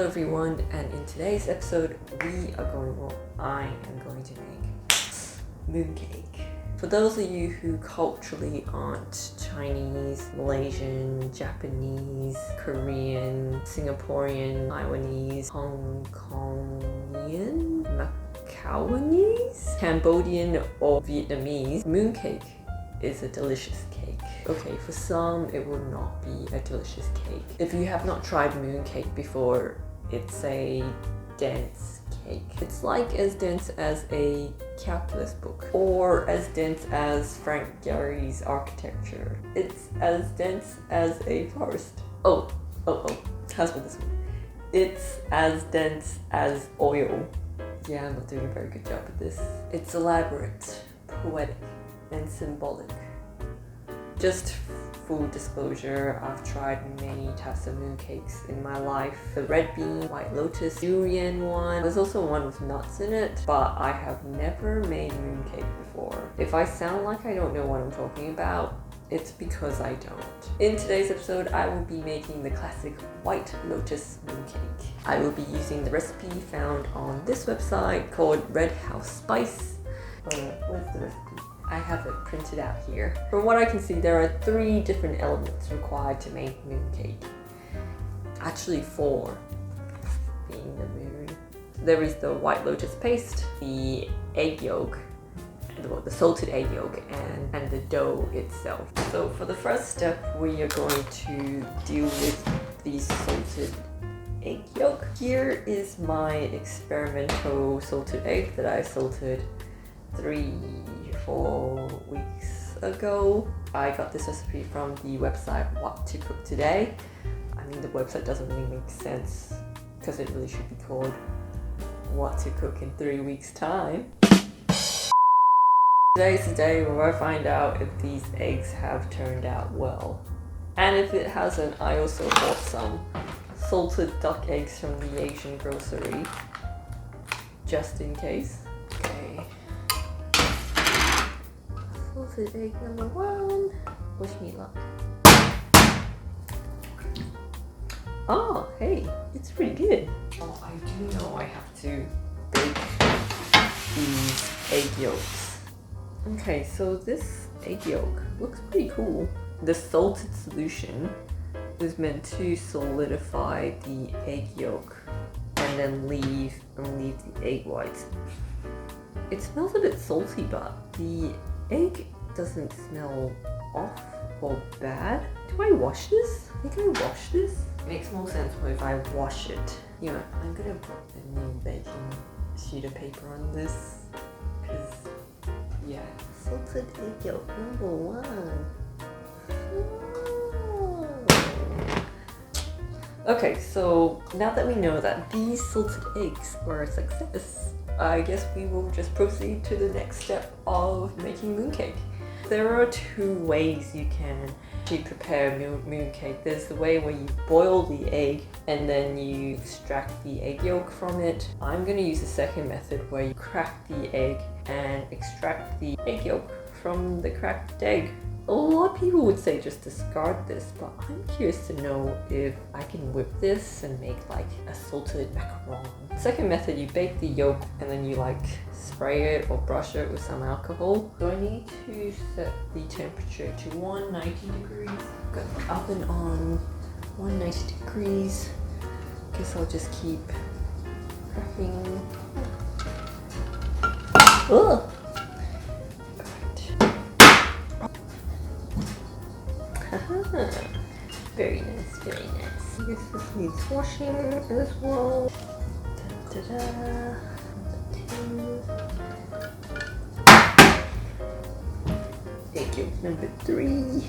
Hello everyone, and in today's episode I am going to make mooncake. For those of you who culturally aren't Chinese, Malaysian, Japanese, Korean, Singaporean, Taiwanese, Hong Kongian, Macauanese, Cambodian or Vietnamese, mooncake is a delicious cake. Okay, for some it will not be a delicious cake. If you have not tried mooncake before, it's a dense cake. It's like as dense as a calculus book or as dense as Frank Gehry's architecture. It's as dense as a forest. How's with this one? It's as dense as oil. Yeah, I'm not doing a very good job at this. It's elaborate, poetic, and symbolic. Just full disclosure, I've tried many types of mooncakes in my life. The red bean, white lotus, durian one. There's also one with nuts in it, but I have never made mooncake before. If I sound like I don't know what I'm talking about, it's because I don't. In today's episode, I will be making the classic white lotus mooncake. I will be using the recipe found on this website called Red House Spice. Where's the recipe? I have it printed out here. From what I can see, there are 3 different elements required to make mooncake. Actually 4, being the moon. There is the white lotus paste, the egg yolk, the salted egg yolk, and the dough itself. So for the first step, we are going to deal with the salted egg yolk. Here is my experimental salted egg that I salted 3-4 weeks ago. I got this recipe from the website What to Cook Today. I mean, the website doesn't really make sense because it really should be called What to Cook in 3 weeks time. Today's the day where I find out if these eggs have turned out well. And if it hasn't, I also bought some salted duck eggs from the Asian grocery, just in case. Okay. Salted egg number 1. Wish me luck. Oh, hey, it's pretty good. Oh, I do know I have to bake these egg yolks. Okay, so this egg yolk looks pretty cool. The salted solution is meant to solidify the egg yolk and then leave the egg whites. It smells a bit salty, but the egg doesn't smell off or bad. Do I wash this? I think I wash this. It makes more sense if I wash it. You know, I'm gonna put a new baking sheet of paper on this because, yeah. Salted egg yolk number 1. Okay, so now that we know that these salted eggs were a success, I guess we will just proceed to the next step of making mooncake. There are 2 ways you can prepare mooncake. There's the way where you boil the egg and then you extract the egg yolk from it. I'm going to use the second method where you crack the egg and extract the egg yolk from the cracked egg. A lot of people would say just discard this, but I'm curious to know if I can whip this and make like a salted macaron. Second method, you bake the yolk and then you like spray it or brush it with some alcohol. So I need to set the temperature to 190 degrees. Got the oven on 190 degrees. Guess I'll just keep cracking. Ugh! Very nice, very nice. I guess this needs washing as well. Da-da-da. Egg yolk number 3.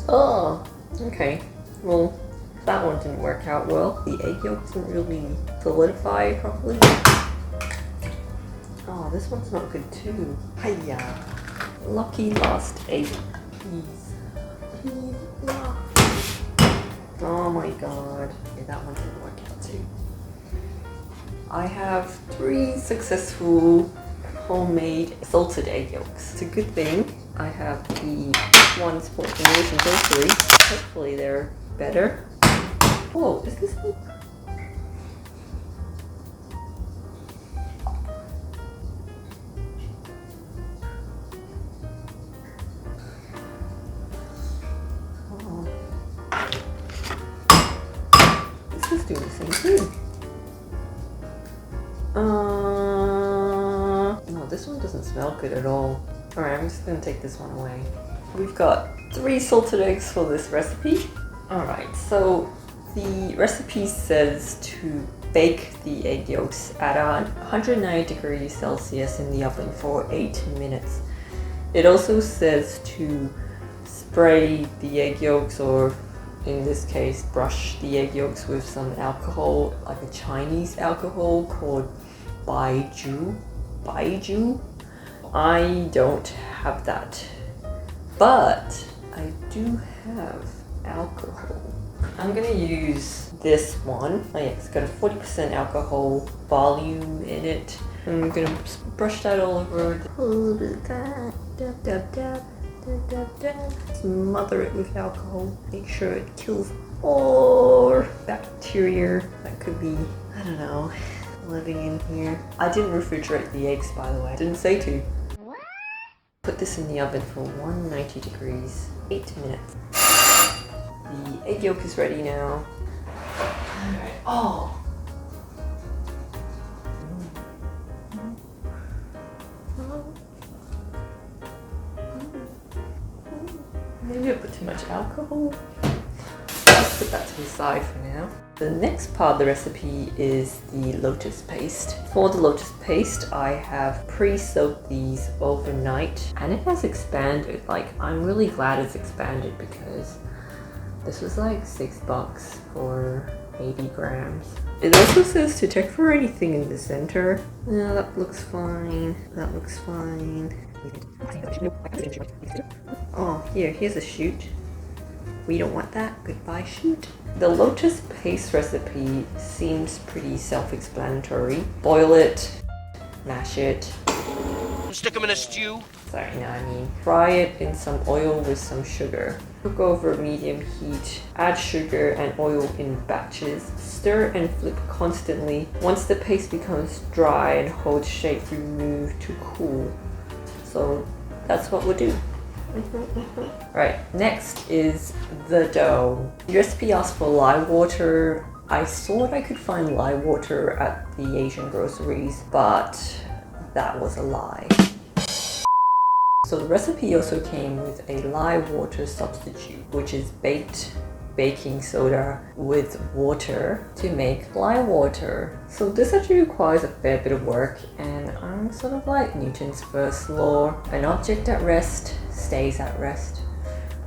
Oh, okay. Well, that one didn't work out well. The egg yolk didn't really solidify properly. Oh, this one's not good too. Hiya. Lucky last egg. Please. Please. No. Oh my god. Yeah, that one didn't work out too. I have 3 successful homemade salted egg yolks. It's a good thing I have the ones bought from the Asian grocery. Hopefully they're better. Whoa, is this one? This is doing the same thing. No, this one doesn't smell good at all. Alright, I'm just gonna take this one away. We've got 3 salted eggs for this recipe. Alright, so the recipe says to bake the egg yolks at 190 degrees Celsius in the oven for 8 minutes. It also says to spray the egg yolks, or in this case, brush the egg yolks with some alcohol, like a Chinese alcohol called Baiju. I don't have that, but I do have alcohol. I'm gonna use this one. Oh yeah, it's got a 40% alcohol volume in it. I'm gonna brush that all over. A little bit of that. Dab, dab, dab. Dab, dab, dab. Smother it with alcohol. Make sure it kills all bacteria that could be, I don't know, living in here. I didn't refrigerate the eggs, by the way. I didn't say to. Put this in the oven for 190 degrees, 8 minutes. The egg yolk is ready now. Alright, oh! Maybe I put too much alcohol. Let's put that to the side for now. The next part of the recipe is the lotus paste. For the lotus paste, I have pre-soaked these overnight, and it has expanded. Like, I'm really glad it's expanded because this was like $6 for 80 grams. It also says to check for anything in the center. Yeah, that looks fine. That looks fine. Oh, here's a shoot. We don't want that. Goodbye, shoot. The lotus paste recipe seems pretty self-explanatory. Boil it, mash it. Stick them in a stew. Sorry, no, I mean fry it in some oil with some sugar. Cook over medium heat. Add sugar and oil in batches. Stir and flip constantly. Once the paste becomes dry and holds shape, remove to cool. So that's what we'll do. Right, next is the dough. The recipe asks for lye water. I thought I could find lye water at the Asian groceries, but that was a lie. So the recipe also came with a lye water substitute, which is baked baking soda with water to make lye water. So this actually requires a fair bit of work, and I'm sort of like Newton's first law. An object at rest stays at rest.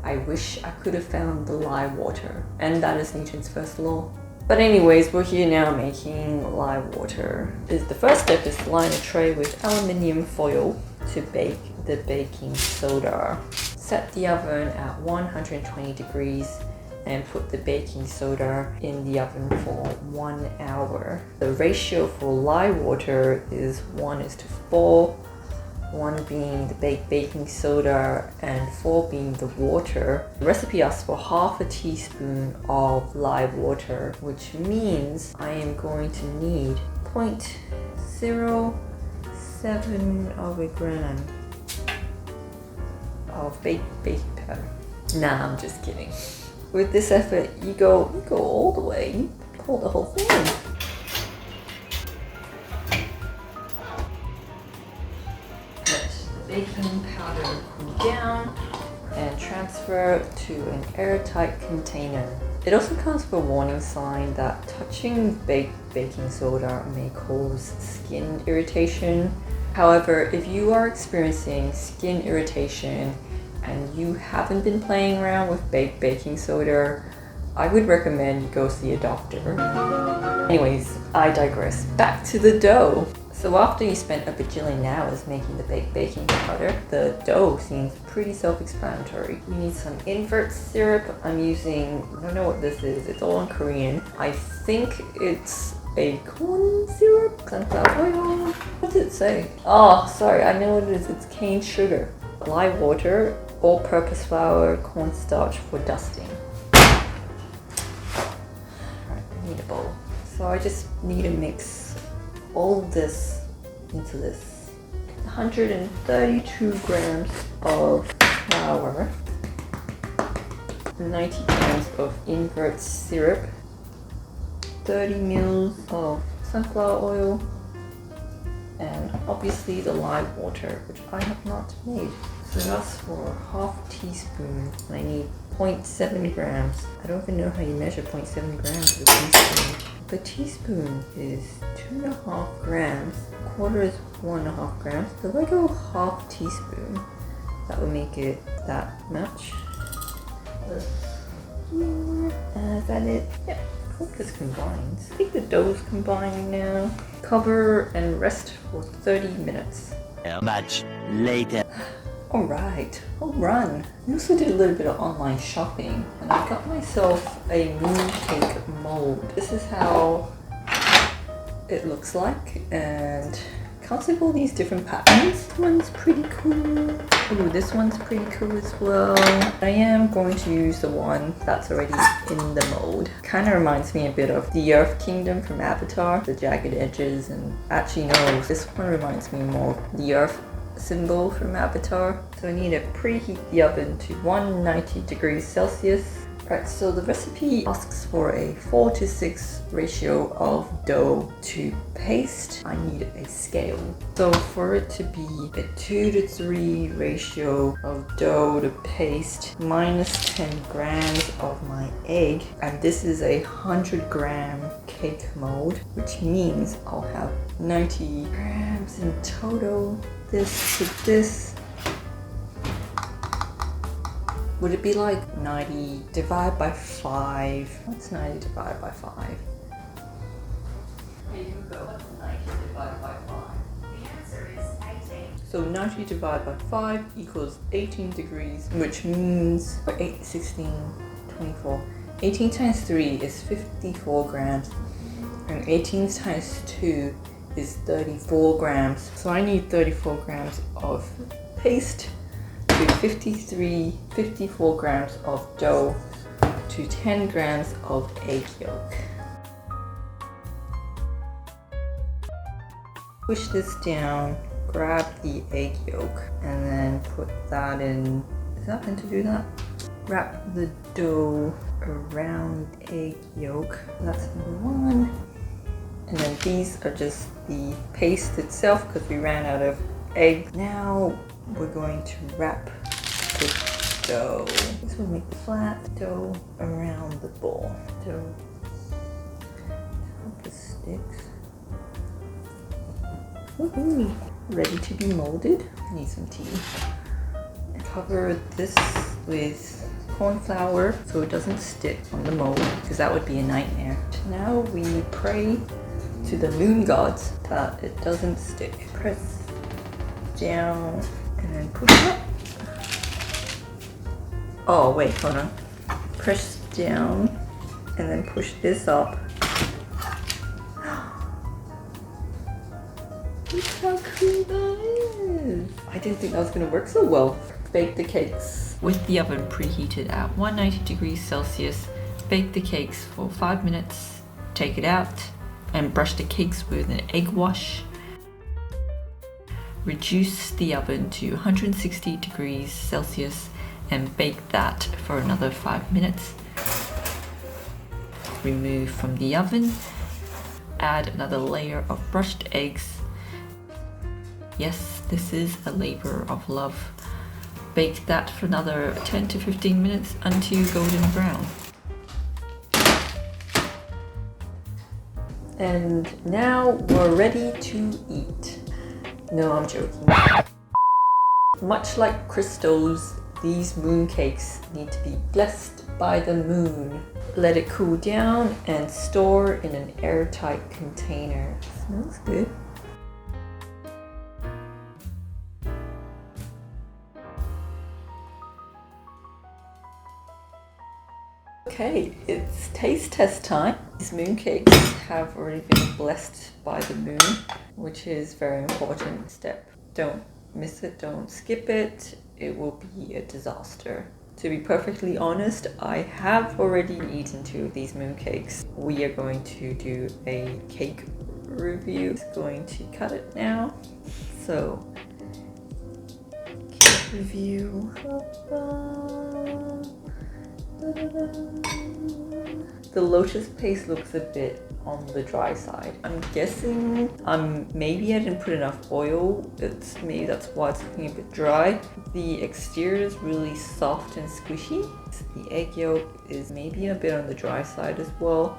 I wish I could have found the lye water, and that is Newton's first law. But anyways, we're here now making lye water. The first step is to line a tray with aluminium foil to bake the baking soda. Set the oven at 120 degrees and put the baking soda in the oven for 1 hour. The ratio for lye water is 1:4, 1 being the baked baking soda and 4 being the water. The recipe asks for half a teaspoon of lye water, which means I am going to need 0.07 of a gram of baked baking powder. Nah, I'm just kidding. With this effort, you go all the way. You pull the whole thing. Let the baking powder cool down and transfer to an airtight container. It also comes with a warning sign that touching baked baking soda may cause skin irritation. However, if you are experiencing skin irritation and you haven't been playing around with baked baking soda, I would recommend you go see a doctor. Anyways, I digress. Back to the dough. So after you spent a bajillion hours making the baked baking powder, the dough seems pretty self-explanatory. You need some invert syrup. I'm using, I don't know what this is, it's all in Korean. I think it's a corn syrup, sunflower oil. What does it say? Oh, sorry, I know what it is. It's cane sugar. Lye water, all-purpose flour, cornstarch for dusting. So I just need to mix all this into this. 132 grams of flour, 90 grams of invert syrup, 30 ml of sunflower oil, and obviously the lime water, which I have not made. So that's for half teaspoon. I need 0.7 grams. I don't even know how you measure 0.7 grams with a teaspoon. The teaspoon is 2.5 grams. A quarter is 1.5 grams. So if I go half teaspoon, that will make it that much. Is that it? Yeah. I think this combines. I think the dough's combining now. Cover and rest for 30 minutes. Much later. Alright, home run. I also did a little bit of online shopping and I got myself a mooncake mold. This is how it looks like, and comes with all these different patterns. This one's pretty cool. Ooh, this one's pretty cool as well. I am going to use the one that's already in the mold. Kind of reminds me a bit of the Earth Kingdom from Avatar, the jagged edges, and actually no, this one reminds me more of the Earth symbol from Avatar. So I need to preheat the oven to 190 degrees Celsius. Right, so the recipe asks for a 4:6 ratio of dough to paste. I need a scale. So for it to be a 2:3 ratio of dough to paste minus 10 grams of my egg, and this is a 100-gram cake mold, which means I'll have 90 grams in total. This to this. Would it be like 90 divided by 5? What's 90 divided by 5? Here you go. What's 90 divided by 5? The answer is 18. So 90 divided by 5 equals 18 degrees, which means 8, 16, 24. 18 times 3 is 54 grams, and 18 times 2 is 34 grams. So I need 34 grams of paste to 54 grams of dough to 10 grams of egg yolk. Push this down, grab the egg yolk, and then put that in. Is that meant to do that? Wrap the dough around egg yolk. That's number 1. And then these are just the paste itself because we ran out of egg. Now we're going to wrap the dough. This will make flat dough around the bowl. Dough. Hope this sticks. Woohoo! Ready to be molded. I need some tea. And cover this with corn flour so it doesn't stick on the mold, because that would be a nightmare. Now we pray to the moon gods that it doesn't stick. Press down and then push up. Oh wait, hold on. Press down and then push this up. Look how cool that is. I didn't think that was gonna work so well. Bake the cakes. With the oven preheated at 190 degrees Celsius, bake the cakes for 5 minutes, take it out, and brush the cakes with an egg wash. Reduce the oven to 160 degrees Celsius and bake that for another 5 minutes. Remove from the oven, add another layer of brushed eggs. Yes, this is a labor of love. Bake that for another 10 to 15 minutes until golden brown. And now we're ready to eat. No, I'm joking. Much like crystals, these mooncakes need to be blessed by the moon. Let it cool down and store in an airtight container. Smells good. Okay, it's taste test time. These mooncakes have already been blessed by the moon, which is a very important step. Don't miss it, don't skip it. It will be a disaster To be perfectly honest, I have already eaten 2 of these mooncakes. We are going to do a cake review. Just going to cut it now. So, cake review. The lotus paste looks a bit on the dry side. I'm guessing maybe I didn't put enough oil. Maybe that's why it's looking a bit dry. The exterior is really soft and squishy. The egg yolk is maybe a bit on the dry side as well,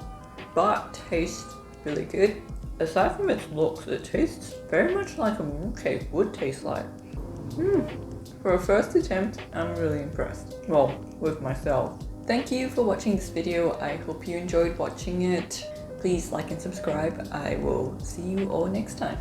but tastes really good. Aside from its looks, it tastes very much like a mooncake would taste like. For a first attempt, I'm really impressed. Well, with myself. Thank you for watching this video. I hope you enjoyed watching it. Please like and subscribe. I will see you all next time.